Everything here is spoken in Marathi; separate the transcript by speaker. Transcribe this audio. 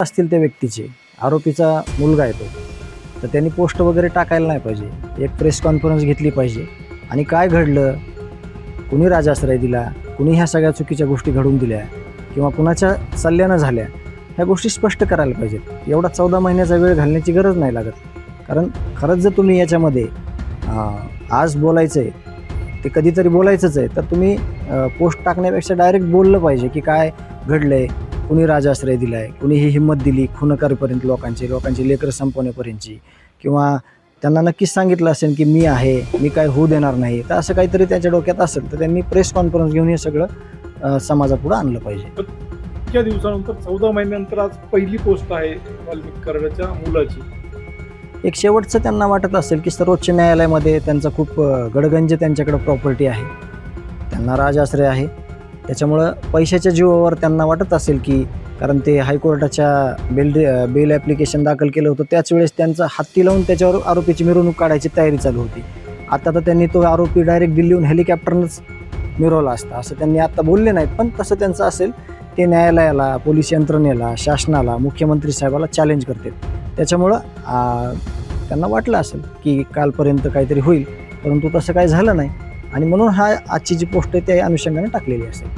Speaker 1: असतील त्या व्यक्तीचे, आरोपीचा मुलगा आहे तो, तर त्यांनी पोस्ट वगैरे टाकायला नाही पाहिजे. एक प्रेस कॉन्फरन्स घेतली पाहिजे आणि काय घडलं, कुणी राजाश्रय दिला, कुणी ह्या सगळ्या चुकीच्या गोष्टी घडवून दिल्या किंवा कुणाच्या सल्ल्यानं झाल्या, ह्या गोष्टी स्पष्ट करायला पाहिजेत. एवढा 14 महिन्याचा वेळ घालण्याची गरज नाही लागत. कारण खरंच जर तुम्ही याच्यामध्ये आज बोलायचं आहे, ते कधीतरी बोलायचंच आहे, तर तुम्ही पोस्ट टाकण्यापेक्षा डायरेक्ट बोललं पाहिजे की काय घडलं आहे, कुणी राजाश्रय दिला आहे, कुणी ही हिंमत दिली खून करेपर्यंत लोकांची लेकरं संपवण्यापर्यंतची, किंवा त्यांना नक्कीच सांगितलं असेल की मी आहे, मी काय होऊ देणार नाही. तर असं काहीतरी त्यांच्या डोक्यात असेल तर त्यांनी प्रेस कॉन्फरन्स घेऊन हे सगळं समाजापुढं आणलं पाहिजे.
Speaker 2: इतक्या दिवसानंतर 14 महिन्यानंतर आज पहिली पोस्ट आहे वाल्मिक कराडाच्या मुलाची.
Speaker 1: एक शेवटचं त्यांना वाटत असेल की सर्वोच्च न्यायालयामध्ये त्यांचा खूप गडगंज त्यांच्याकडं प्रॉपर्टी आहे, त्यांना राजाश्रय आहे, त्याच्यामुळं पैशाच्या जीवावर त्यांना वाटत असेल की, कारण ते हायकोर्टाच्या बेल ॲप्लिकेशन दाखल केलं होतं त्याच वेळेस त्यांचा हत्ती लावून त्याच्यावर आरोपीची मिरवणूक काढायची तयारी चालू होती. आता तर त्यांनी तो आरोपी डायरेक्ट दिल्लीहून हेलिकॉप्टरनंच मिरवला असता असं त्यांनी आता बोलले नाहीत, पण तसं त्यांचं असेल ते न्यायालयाला, पोलीस यंत्रणेला, शासनाला, मुख्यमंत्री साहेबाला चॅलेंज करतात. त्याच्यामुळं त्यांना वाटलं असेल की कालपर्यंत काहीतरी होईल, परंतु तसं काही झालं नाही आणि म्हणून आजची जी पोस्ट आहे त्या अनुषंगाने टाकलेली असेल.